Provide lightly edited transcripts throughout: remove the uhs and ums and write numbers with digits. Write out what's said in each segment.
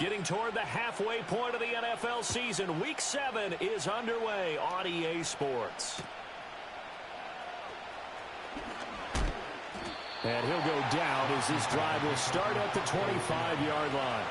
Getting toward the halfway point of the NFL season. Week 7 is underway on EA Sports. And he'll go down as this drive will start at the 25-yard line.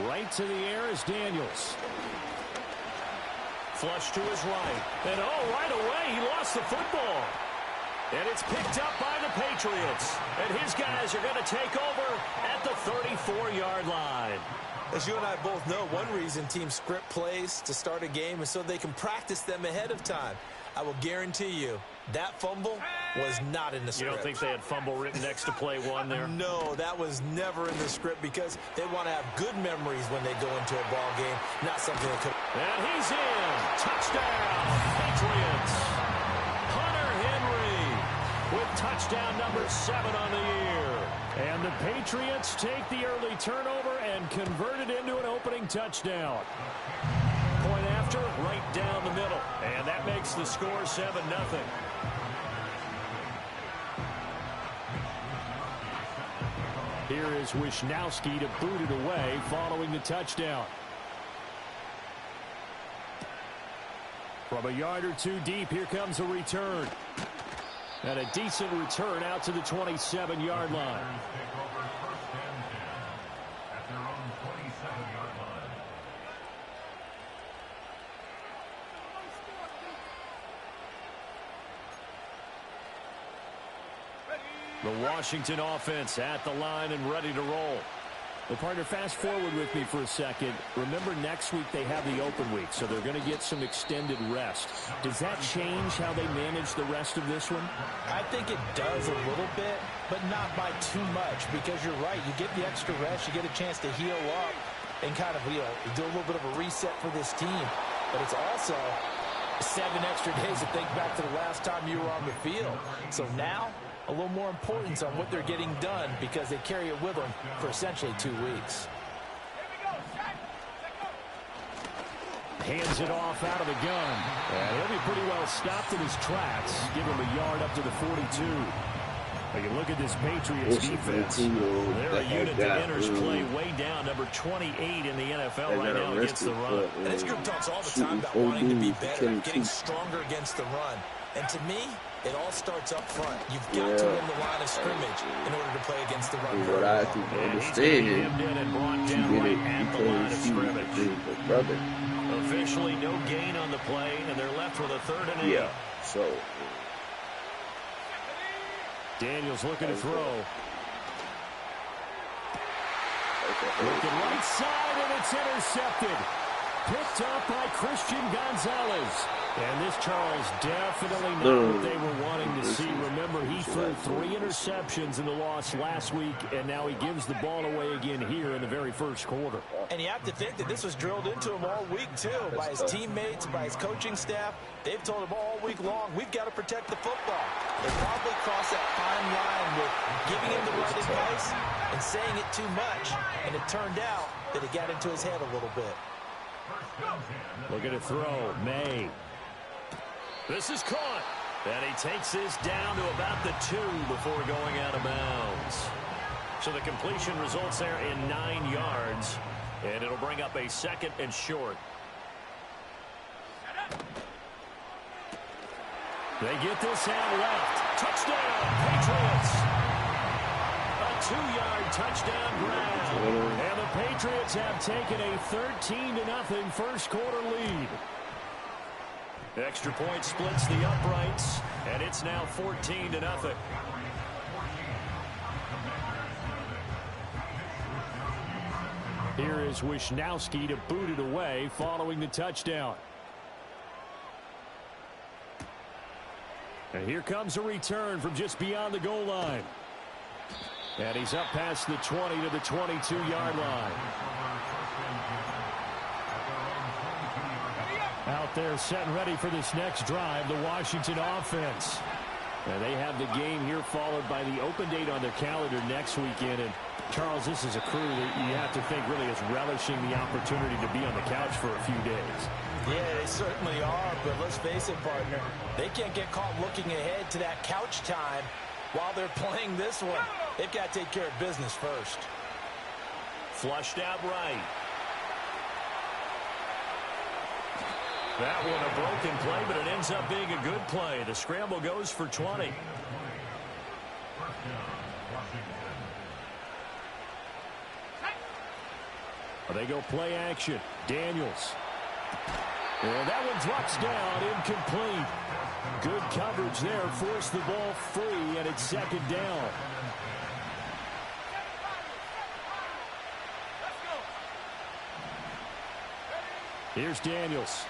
Right to the air is Daniels. Flush to his right. And right away he lost the football. And it's picked up by the Patriots. And his guys are going to take over at the 34-yard line. As you and I both know, one reason teams script plays to start a game is so they can practice them ahead of time. I will guarantee you that fumble was not in the script. You don't think they had fumble written next to play one there? No, that was never in the script because they want to have good memories when they go into a ball game, not something that could. And he's in. Touchdown, Patriots. Hunter Henry with touchdown number 7 on the year. And the Patriots take the early turnover and convert it into an opening touchdown. Point after, right down the middle. And that makes the score 7-0. Here is Wisnowski to boot it away following the touchdown. From a yard or two deep, here comes a return. And a decent return out to the 27-yard line. The Washington offense at the line and ready to roll. Well, partner, fast forward with me for a second. Remember, next week they have the open week, so they're going to get some extended rest. Does that change how they manage the rest of this one? I think it does a little bit, but not by too much, because you're right. You get the extra rest, you get a chance to heal up and kind of, do a little bit of a reset for this team. But it's also 7 extra days to think back to the last time you were on the field. So now, a little more importance on what they're getting done because they carry it with them for essentially 2 weeks. Hands it off out of the gun. And he'll be pretty well stopped in his tracks. Give him a yard up to the 42. But you look at this Patriots defense. They're a unit that enters play way down. Number 28 in the NFL right now against the run. And this group talks all the time about wanting to be better, getting stronger against the run. And to me, it all starts up front. You've got to win the line of scrimmage in order to play against the run. What I can understand is officially no gain on the play, and they're left with a 3rd and 8. Yeah, so Daniels looking to throw. Looking right side, and it's intercepted. Picked up by Christian Gonzalez. And this, Charles, definitely not what they were wanting to see. Remember, he threw 3 interceptions in the loss last week, and now he gives the ball away again here in the very first quarter. And you have to think that this was drilled into him all week, too, by his teammates, by his coaching staff. They've told him all week long, we've got to protect the football. They probably crossed that fine line with giving him the right advice and saying it too much. And it turned out that it got into his head a little bit. Looking to throw, May. This is caught. And he takes this down to about the 2 before going out of bounds. So the completion results there in 9 yards. And it'll bring up a 2nd and short. They get this out left. Touchdown, Patriots. A 2-yard touchdown grab. And the Patriots have taken a 13-0 first quarter lead. Extra point splits the uprights, and it's now 14-0. Here is Wisnowski to boot it away following the touchdown. And here comes a return from just beyond the goal line. And he's up past the 20 to the 22-yard line. Out there set and ready for this next drive, the Washington offense. And they have the game here followed by the open date on their calendar next weekend. And Charles, this is a crew that you have to think really is relishing the opportunity to be on the couch for a few days. Yeah, they certainly are, but let's face it, partner. They can't get caught looking ahead to that couch time while they're playing this one. They've got to take care of business first. Flushed out right. That one a broken play, but it ends up being a good play. The scramble goes for 20. They go play action. Daniels. And that one drops down, incomplete. Good coverage there, forced the ball free, and it's second down. Here's Daniels.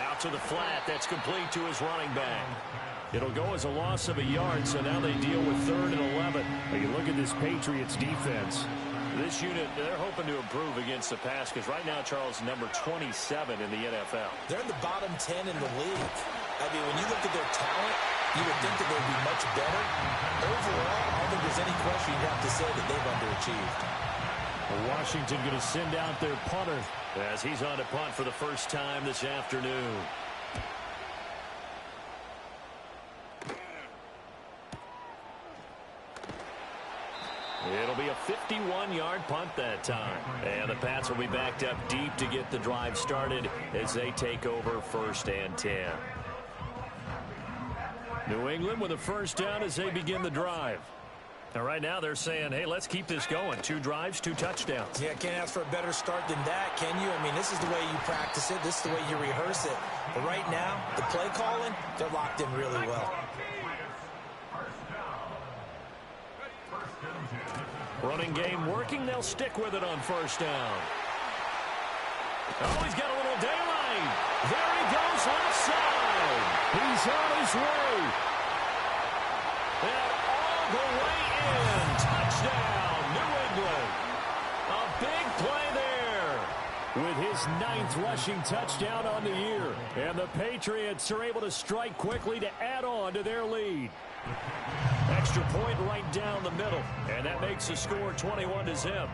Out to the flat. That's complete to his running back. It'll go as a loss of a yard, so now they deal with 3rd and 11. Now you look at this Patriots defense. This unit, they're hoping to improve against the pass because right now, Charles, number 27 in the NFL. They're in the bottom 10 in the league. I mean, when you look at their talent, you would think that they'd be much better. Overall, I don't think there's any question you'd have to say that they've underachieved. Washington going to send out their punter as he's on to punt for the first time this afternoon. It'll be a 51-yard punt that time. And the Pats will be backed up deep to get the drive started as they take over 1st and 10. New England with a first down as they begin the drive. And right now they're saying, hey, let's keep this going. 2 drives, 2 touchdowns. Yeah, can't ask for a better start than that, can you? I mean, this is the way you practice it. This is the way you rehearse it. But right now, the play calling, they're locked in really well. Running game working. They'll stick with it on first down. Oh, he's got a little daylight. There he goes left side. He's on his way. And all the way in. Touchdown, New England. A big play there with his 9th rushing touchdown on the year. And the Patriots are able to strike quickly to add on to their lead. Extra point right down the middle, and that makes the score 21-0.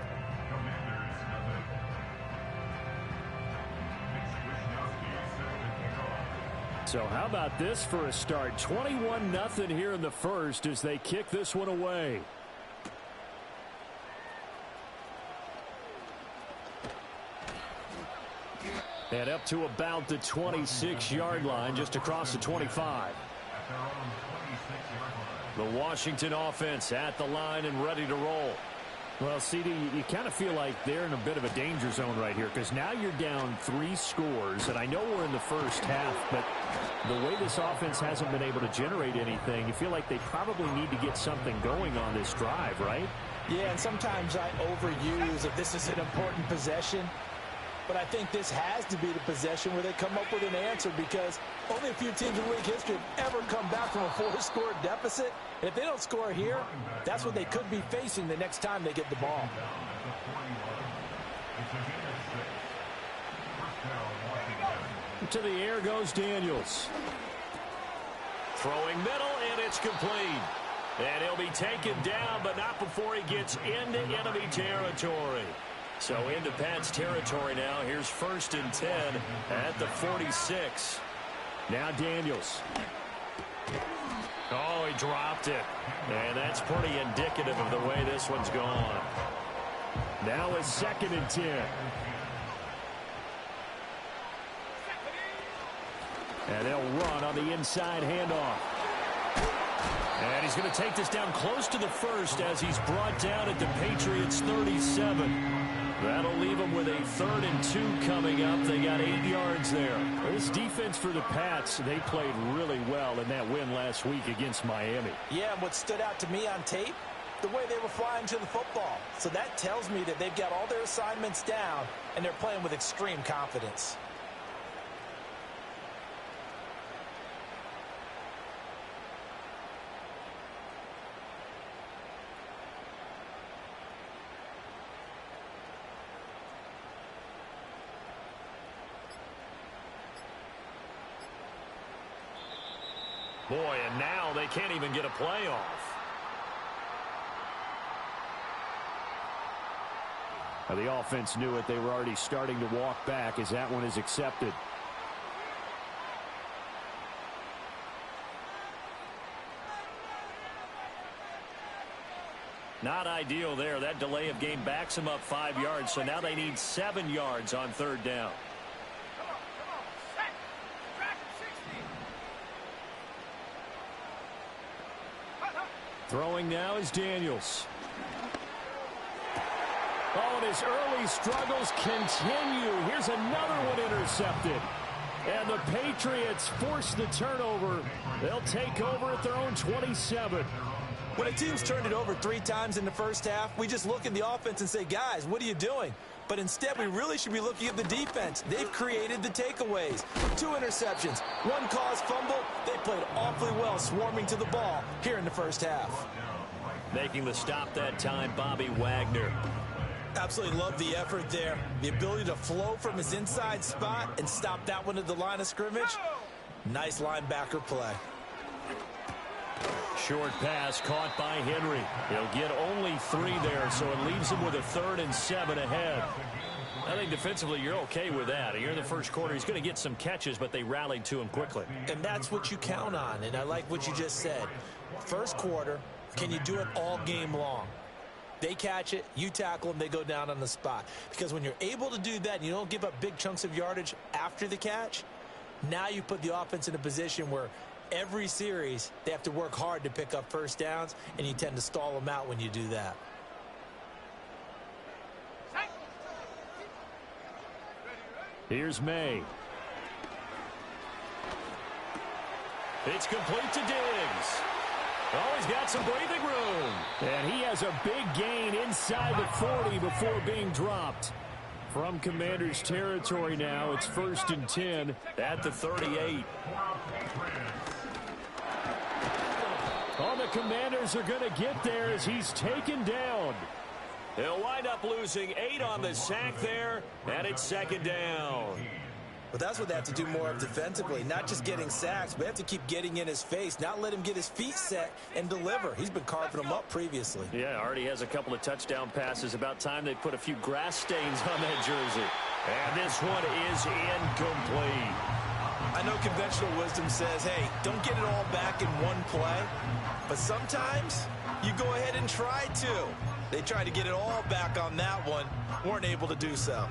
So how about this for a start? 21-0 here in the first as they kick this one away. And up to about the 26-yard line, just across the 25. The Washington offense at the line and ready to roll. Well, CD, you kind of feel like they're in a bit of a danger zone right here because now you're down 3 scores, and I know we're in the first half, but the way this offense hasn't been able to generate anything, you feel like they probably need to get something going on this drive, right? Yeah, and sometimes I overuse if this is an important possession. But I think this has to be the possession where they come up with an answer because only a few teams in league history have ever come back from a 4-score deficit. And if they don't score here, that's what they could be facing the next time they get the ball. To the air goes Daniels. Throwing middle, and it's complete. And he'll be taken down, but not before he gets into enemy territory. So into Pat's territory now. Here's 1st and 10 at the 46. Now Daniels. Oh, he dropped it. And that's pretty indicative of the way this one's gone. Now it's 2nd and 10. And they'll run on the inside handoff. And he's going to take this down close to the 1st as he's brought down at the Patriots' 37. That'll leave them with a 3rd and 2 coming up. They got 8 yards there. This defense for the Pats, they played really well in that win last week against Miami. Yeah, and what stood out to me on tape, the way they were flying to the football. So that tells me that they've got all their assignments down, and they're playing with extreme confidence. Boy, and now they can't even get a play off. Now, the offense knew it. They were already starting to walk back as that one is accepted. Not ideal there. That delay of game backs them up 5 yards, so now they need 7 yards on third down. Throwing now is Daniels. Oh, and his early struggles continue. Here's another one intercepted. And the Patriots force the turnover. They'll take over at their own 27. When a team's turned it over 3 times in the first half, we just look at the offense and say, guys, what are you doing? But instead, we really should be looking at the defense. They've created the takeaways. 2 interceptions, 1 caused fumble. They played awfully well swarming to the ball here in the first half. Making the stop that time, Bobby Wagner. Absolutely love the effort there. The ability to flow from his inside spot and stop that one at the line of scrimmage. Nice linebacker play. Short pass caught by Henry. He'll get only 3 there, so it leaves him with a 3rd and 7 ahead. I think defensively you're okay with that. Here in the first quarter, he's going to get some catches, but they rallied to him quickly. And that's what you count on, and I like what you just said. First quarter, can you do it all game long? They catch it, you tackle them, they go down on the spot. Because when you're able to do that and you don't give up big chunks of yardage after the catch, now you put the offense in a position where every series they have to work hard to pick up first downs, and you tend to stall them out when you do that. Here's May. It's complete to Diggs. Oh, he's got some breathing room. And he has a big gain inside the 40 before being dropped. From Commanders territory now, it's 1st and 10 at the 38. Oh, the Commanders are going to get there as he's taken down. He'll wind up losing 8 on the sack there, and it's 2nd down. But that's what they have to do more of defensively, not just getting sacks, but have to keep getting in his face, not let him get his feet set and deliver. He's been carving them up previously. Yeah, already has a couple of touchdown passes. About time they put a few grass stains on that jersey. And this one is incomplete. I know conventional wisdom says, hey, don't get it all back in one play. But sometimes you go ahead and try to. They tried to get it all back on that one, weren't able to do so.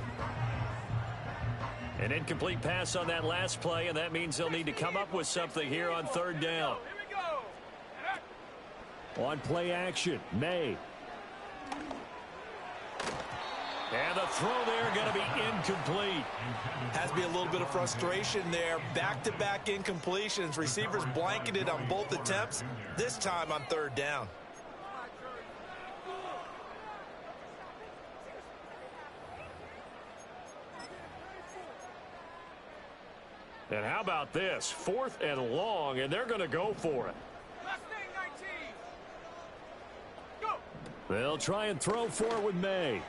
An incomplete pass on that last play, and that means they'll need to come up with something here on 3rd down. On play action, May. And the throw there going to be incomplete. Has to be a little bit of frustration there. Back-to-back incompletions. Receivers blanketed on both attempts, this time on 3rd down. And how about this? 4th and long, and they're going to go for it. They'll try and throw for it with May.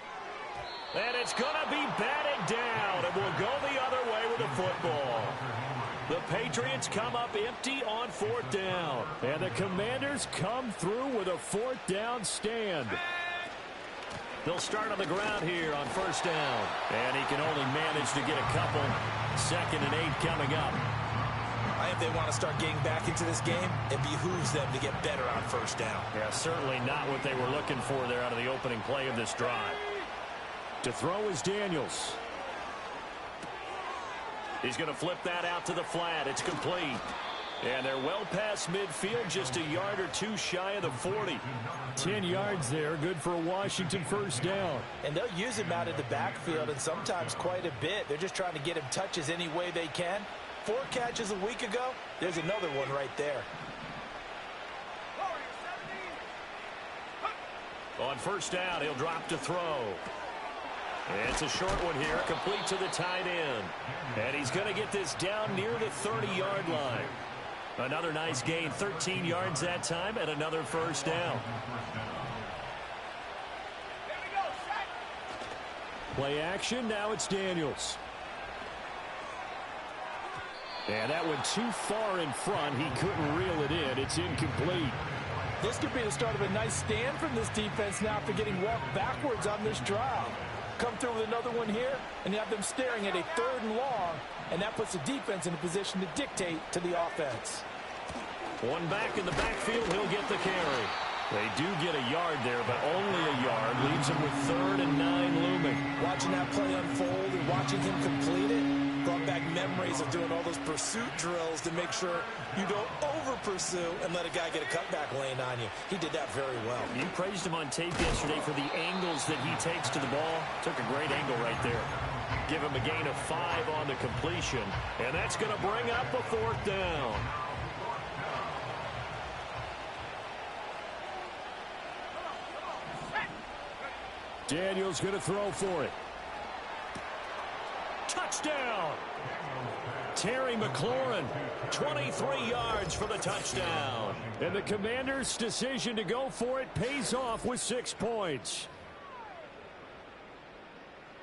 And it's going to be batted down, and we'll go the other way with the football. The Patriots come up empty on 4th down, and the Commanders come through with a 4th down stand. They'll start on the ground here on 1st down, and he can only manage to get a couple. 2nd and 8 coming up. If they want to start getting back into this game, it behooves them to get better on 1st down. Yeah, certainly not what they were looking for there out of the opening play of this drive. To throw is Daniels. He's going to flip that out to the flat. It's complete. And they're well past midfield, just a yard or 2 shy of the 40. 10 yards there, good for a Washington 1st down. And they'll use him out of the backfield, and sometimes quite a bit. They're just trying to get him touches any way they can. 4 catches a week ago, there's another one right there. On 1st down, he'll drop to throw. It's a short one here, complete to the tight end. And he's going to get this down near the 30-yard line. Another nice gain, 13 yards that time, and another 1st down. Play action, now it's Daniels. And that went too far in front. He couldn't reel it in. It's incomplete. This could be the start of a nice stand from this defense now after getting walked backwards on this drive. Come through with another one here, and you have them staring at a 3rd and long, and that puts the defense in a position to dictate to the offense. One back in the backfield, he'll get the carry. They do get a yard there, but only a yard. Leaves him with 3rd and 9 looming. Watching that play unfold and watching him complete it brought back memories of doing all those pursuit drills to make sure you don't over-pursue and let a guy get a cutback lane on you. He did that very well. You praised him on tape yesterday for the angles that he takes to the ball. Took a great angle right there. Give him a gain of 5 on the completion, and that's going to bring up a 4th down. Daniel's going to throw for it. Touchdown! Terry McLaurin, 23 yards for the touchdown. And the Commanders' decision to go for it pays off with 6 points.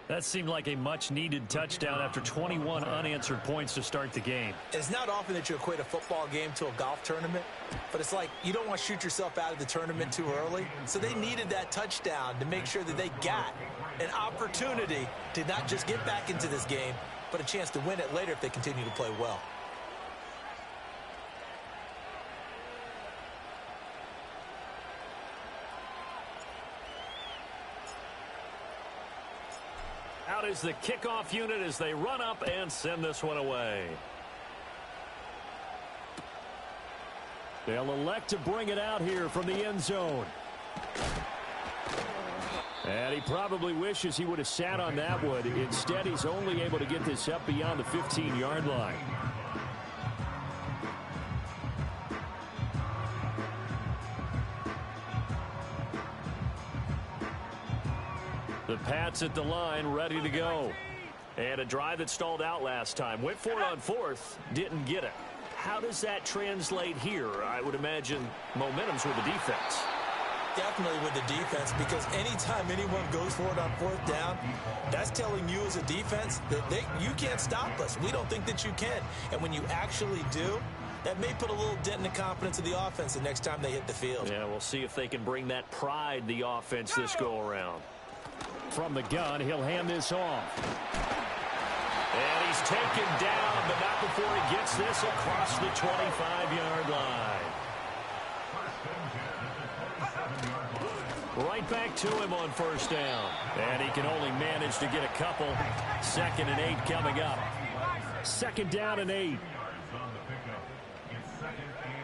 That seemed like a much-needed touchdown after 21 unanswered points to start the game. It's not often that you equate a football game to a golf tournament, but it's like you don't want to shoot yourself out of the tournament too early. So they needed that touchdown to make sure that they got an opportunity to not just get back into this game, but a chance to win it later if they continue to play well. Out is the kickoff unit as they run up and send this one away. They'll elect to bring it out here from the end zone. And he probably wishes he would have sat on that one. Instead, he's only able to get this up beyond the 15-yard line. The Pats at the line, ready to go. And a drive that stalled out last time. Went for it on 4th, didn't get it. How does that translate here? I would imagine momentum's with the defense. Definitely with the defense, because anytime anyone goes for it on 4th down, that's telling you as a defense that you can't stop us. We don't think that you can. And when you actually do, that may put a little dent in the confidence of the offense the next time they hit the field. Yeah, we'll see if they can bring that pride, the offense, this go-around. From the gun, he'll hand this off. And he's taken down, but not before he gets this across the 25-yard line. Right back to him on 1st down. And he can only manage to get a couple. 2nd and 8 coming up. 2nd down and 8.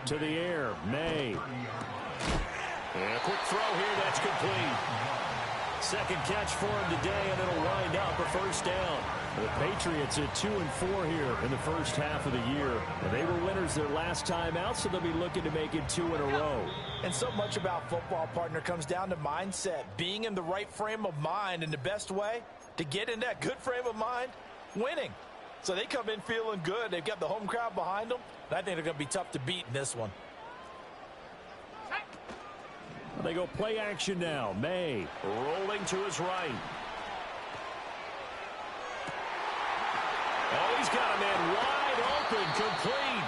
To the air, May. And a quick throw here, that's complete. 2nd catch for him today, and it'll wind up a 1st down. The Patriots at 2-4 here in the first half of the year. And they were winners their last time out, so they'll be looking to make it 2 in a row. And so much about football, partner, comes down to mindset. Being in the right frame of mind, and the best way to get in that good frame of mind, winning. So they come in feeling good. They've got the home crowd behind them. And I think they're going to be tough to beat in this one. They go play action now. May rolling to his right. Oh, he's got a man wide open, complete.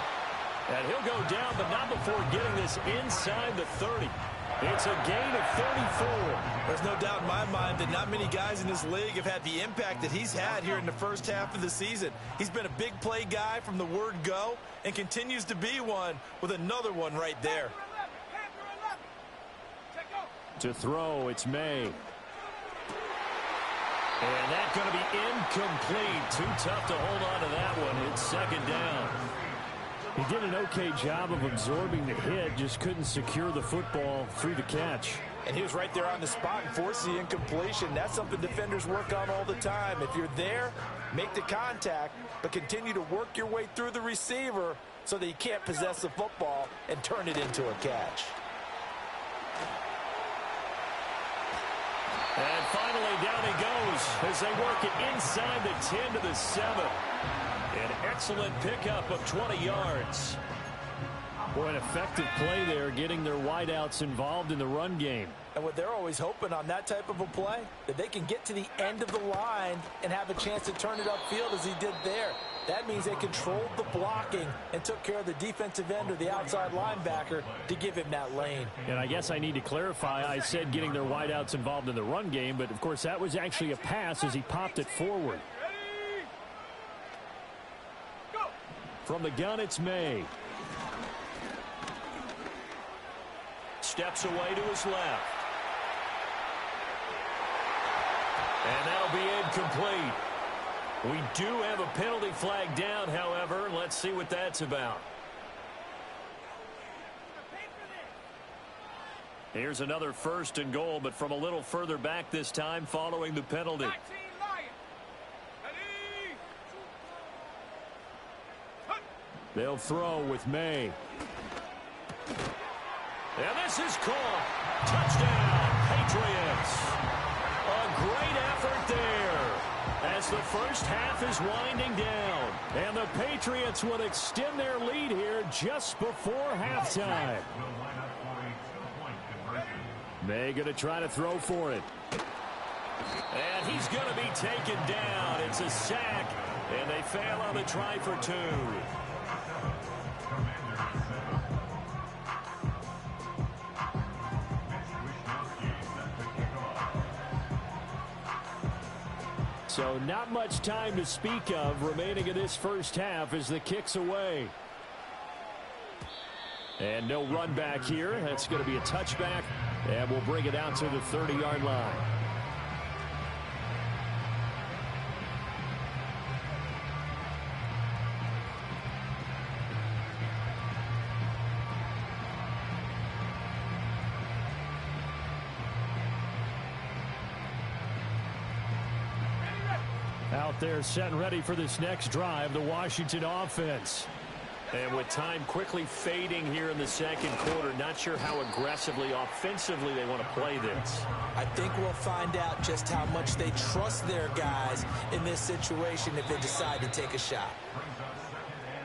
And he'll go down, but not before getting this inside the 30. It's a gain of 34. There's no doubt in my mind that not many guys in this league have had the impact that he's had here in the first half of the season. He's been a big play guy from the word go and continues to be one with another one right there. To throw, it's May. And that's going to be incomplete. Too tough to hold on to that one. It's 2nd down. He did an okay job of absorbing the hit, just couldn't secure the football through the catch. And he was right there on the spot and forced the incompletion. That's something defenders work on all the time. If you're there, make the contact, but continue to work your way through the receiver so that you can't possess the football and turn it into a catch. And finally, down he goes as they work it inside the 10 to the 7. An excellent pickup of 20 yards. Boy, an effective play there, getting their wideouts involved in the run game. And what they're always hoping on that type of a play, that they can get to the end of the line and have a chance to turn it upfield as he did there. That means they controlled the blocking and took care of the defensive end or the outside linebacker to give him that lane. And I guess I need to clarify, I said getting their wideouts involved in the run game, but of course that was actually a pass as he popped it forward. From the gun, it's May. Steps away to his left. And that'll be incomplete. We do have a penalty flag down, however. Let's see what that's about. Here's another 1st and goal, but from a little further back this time following the penalty. They'll throw with May. And this is caught. Touchdown, Patriots. A great effort there as the first half is winding down. And the Patriots will extend their lead here just before halftime. May going to try to throw for it. And he's going to be taken down. It's a sack, and they fail on the try for 2. So not much time to speak of remaining in this first half as the kick's away. And no run back here. That's going to be a touchback, and we'll bring it out to the 30-yard line. Out there set and ready for this next drive, the Washington offense. And with time quickly fading here in the second quarter, not sure how aggressively, offensively they want to play this. I think we'll find out just how much they trust their guys in this situation if they decide to take a shot.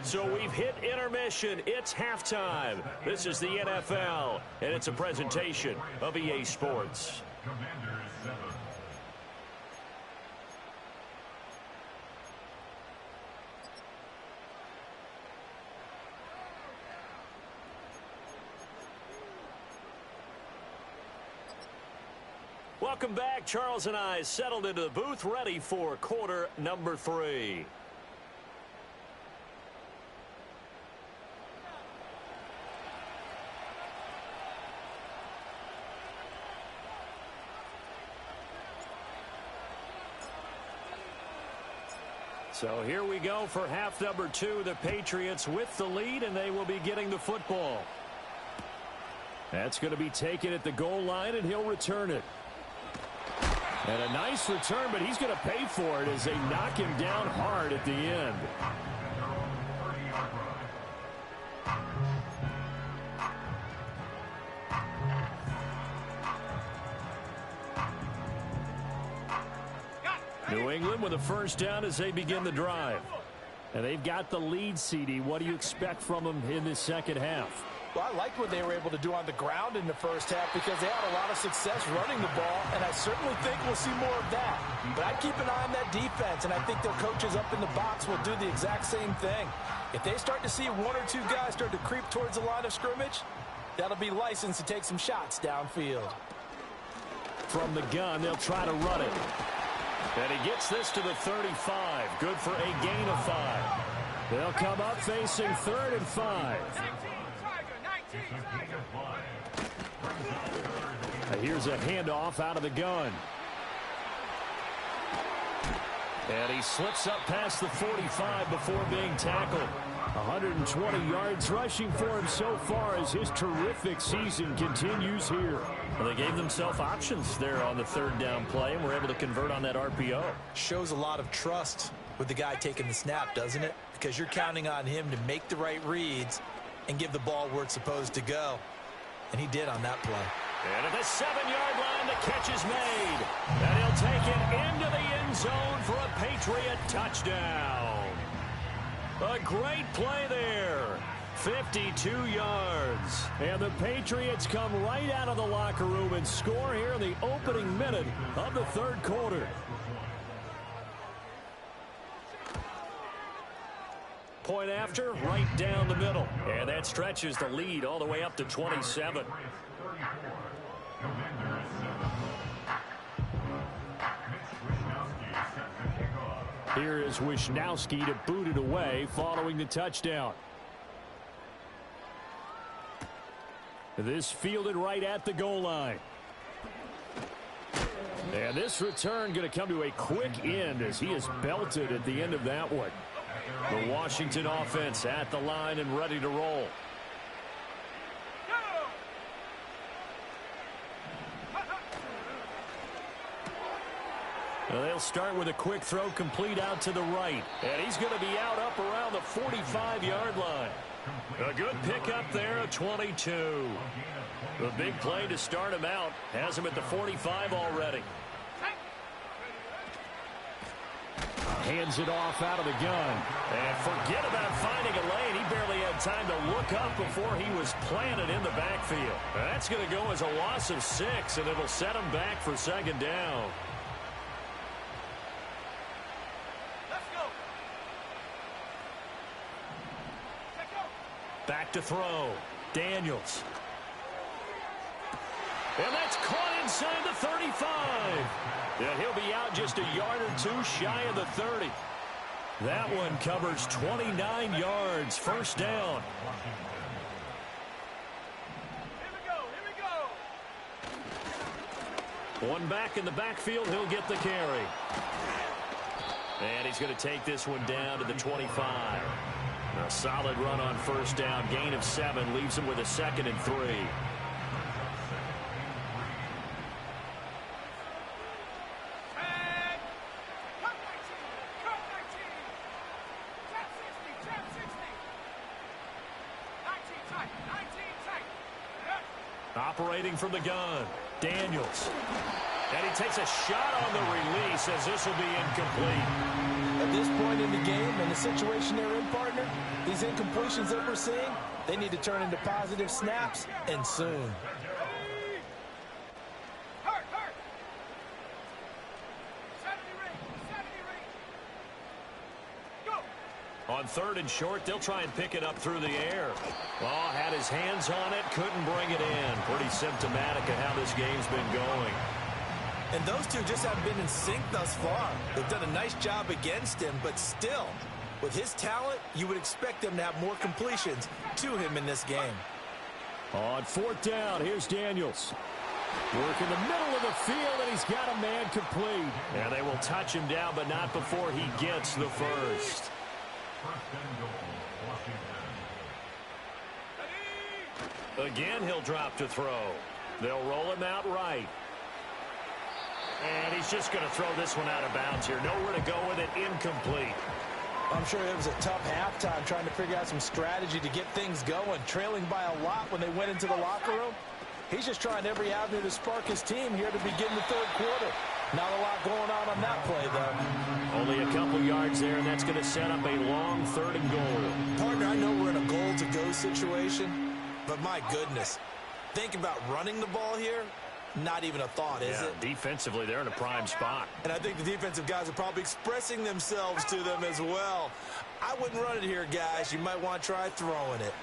So we've hit intermission. It's halftime. This is the NFL, and it's a presentation of EA Sports. Welcome back. Charles and I settled into the booth, ready for quarter number 3. So here we go for half number 2. The Patriots with the lead, and they will be getting the football. That's going to be taken at the goal line, and he'll return it. And a nice return, but he's going to pay for it as they knock him down hard at the end. New England with a first down as they begin the drive. And they've got the lead, CD. What do you expect from them in this second half? Well, I liked what they were able to do on the ground in the first half because they had a lot of success running the ball, and I certainly think we'll see more of that. But I'd keep an eye on that defense, and I think their coaches up in the box will do the exact same thing. If they start to see 1 or 2 guys start to creep towards the line of scrimmage, that'll be licensed to take some shots downfield. From the gun, they'll try to run it. And he gets this to the 35. Good for a gain of 5. They'll come up facing 3rd and 5. Here's a handoff out of the gun. And he slips up past the 45 before being tackled. 120 yards rushing for him so far as his terrific season continues here. Well, they gave themselves options there on the 3rd down play, and were able to convert on that RPO. Shows a lot of trust with the guy taking the snap, doesn't it? Because you're counting on him to make the right reads and give the ball where it's supposed to go. And he did on that play. And at the 7-yard line, the catch is made. And he'll take it into the end zone for a Patriot touchdown. A great play there. 52 yards. And the Patriots come right out of the locker room and score here in the opening minute of the third quarter. Point after, right down the middle. And that stretches the lead all the way up to 27. Here is Wisnowski to boot it away following the touchdown. This fielded right at the goal line. And this return going to come to a quick end as he is belted at the end of that one. The Washington offense at the line and ready to roll. Well, they'll start with a quick throw complete out to the right. And he's going to be out up around the 45-yard line. A good pickup there at 22. The big play to start him out has him at the 45 already. Hands it off out of the gun. And forget about finding a lane. He barely had time to look up before he was planted in the backfield. That's going to go as a loss of 6, and it'll set him back for second down. Back to throw. Daniels. And that's caught inside the 35. And he'll be out just a yard or two shy of the 30. That one covers 29 yards. First down. Here we go. One back in the backfield. He'll get the carry. And he's going to take this one down to the 25. A solid run on first down. Gain of 7 leaves him with a 2nd and 3. Operating from the gun, Daniels. And he takes a shot on the release as this will be incomplete. At this point in the game and the situation they're in, partner, these incompletions that we're seeing, they need to turn into positive snaps, and soon. On 3rd and short, they'll try and pick it up through the air. Oh, had his hands on it, couldn't bring it in. Pretty symptomatic of how this game's been going. And those two just haven't been in sync thus far. They've done a nice job against him, but still, with his talent, you would expect them to have more completions to him in this game. On 4th down, here's Daniels. Work in the middle of the field, and he's got a man complete. And they will touch him down, but not before he gets the first. Again, he'll drop to throw. They'll roll him out right. And he's just going to throw this one out of bounds here. Nowhere to go with it. Incomplete. I'm sure it was a tough halftime trying to figure out some strategy to get things going. Trailing by a lot when they went into the locker room. He's just trying every avenue to spark his team here to begin the third quarter. Not a lot going on that play, though. Only a couple yards there, and that's going to set up a long 3rd and goal. Partner, I know we're in a goal-to-go situation, but my goodness. Think about running the ball here. Not even a thought, is it? Defensively, they're in a prime spot. And I think the defensive guys are probably expressing themselves to them as well. I wouldn't run it here, guys. You might want to try throwing it.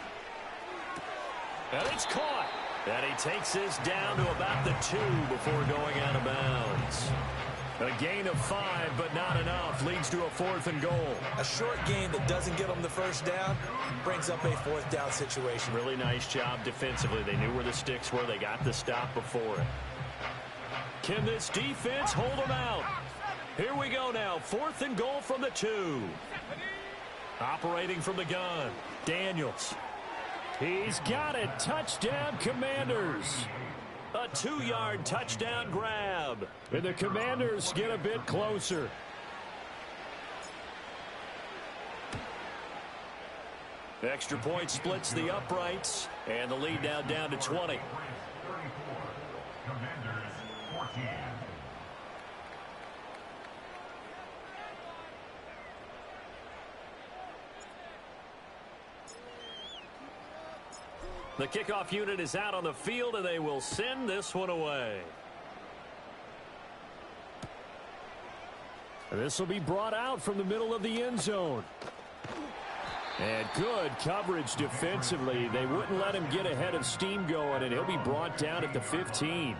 And it's caught. And he takes this down to about the 2 before going out of bounds. A gain of 5, but not enough. Leads to a 4th and goal. A short gain that doesn't get them the first down brings up a 4th down situation. Really nice job defensively. They knew where the sticks were. They got the stop before it. Can this defense hold them out? Here we go now. 4th and goal from the 2. Operating from the gun. Daniels. He's got it. Touchdown, Commanders. A 2-yard touchdown grab. And the Commanders get a bit closer. Extra point splits the uprights. And the lead now down to 20. The kickoff unit is out on the field, and they will send this one away. This will be brought out from the middle of the end zone. And good coverage defensively. They wouldn't let him get ahead of steam going, and he'll be brought down at the 15.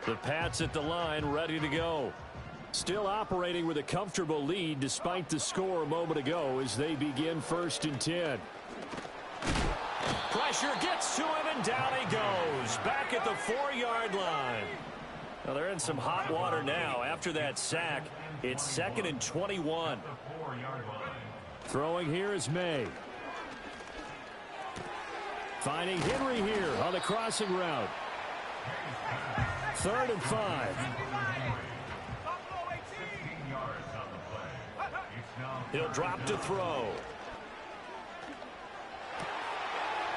The Pats at the line, ready to go. Still operating with a comfortable lead despite the score a moment ago as they begin 1st and 10. Pressure gets to him, and down he goes. Back at the 4-yard line. Well, they're in some hot water now. After that sack, it's 2nd and 21. Throwing here is May. Finding Henry here on the crossing route. 3rd and 5. He'll drop to throw.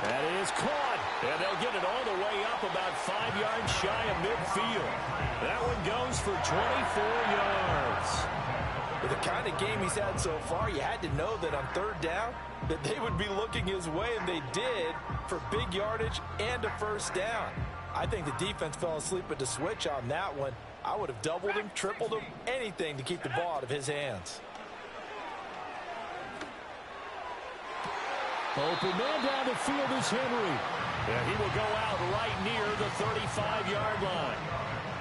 That is caught, and they'll get it all the way up about 5 yards shy of midfield. That one goes for 24 yards. With the kind of game he's had so far, you had to know that on 3rd down that they would be looking his way, and they did, for big yardage and a 1st down. I think the defense fell asleep at the switch on that one. I would have doubled him, tripled him, anything to keep the ball out of his hands. Open man down the field is Henry. And he will go out right near the 35-yard line.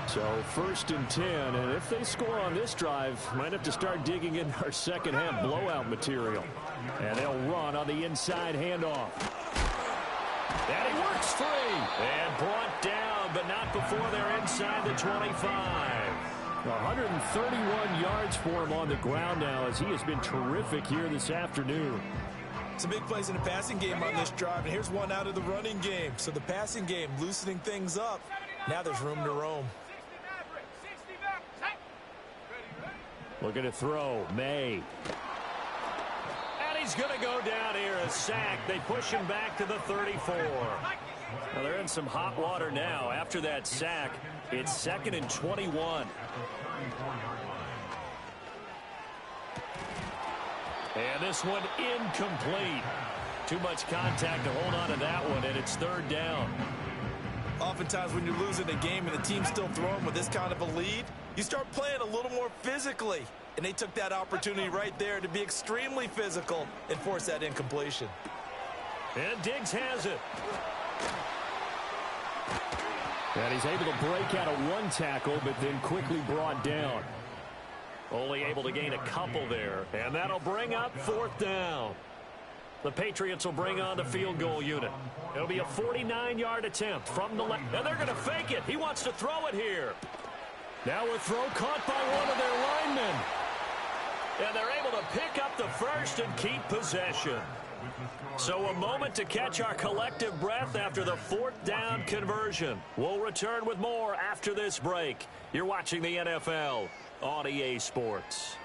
So 1st and 10, and if they score on this drive, might have to start digging in our second half blowout material. And they'll run on the inside handoff. And he works free. And brought down, but not before they're inside the 25. 131 yards for him on the ground now, as he has been terrific here this afternoon. Some big plays in the passing game on this drive, and here's one out of the running game. So the passing game loosening things up. Now there's room to roam. Looking to throw, May. And he's going to go down here, a sack. They push him back to the 34. Well, they're in some hot water now. After that sack, it's 2nd and 21. And this one incomplete. Too much contact to hold on to that one, and it's 3rd down. Oftentimes when you're losing a game and the team's still throwing with this kind of a lead, you start playing a little more physically. And they took that opportunity right there to be extremely physical and force that incompletion. And Diggs has it. And he's able to break out of one tackle, but then quickly brought down. Only able to gain a couple there. And that'll bring up 4th down. The Patriots will bring on the field goal unit. It'll be a 49-yard attempt from the left. And they're going to fake it. He wants to throw it here. Now a throw caught by one of their linemen. And they're able to pick up the first and keep possession. So a moment to catch our collective breath after the 4th down conversion. We'll return with more after this break. You're watching the NFL on EA Sports.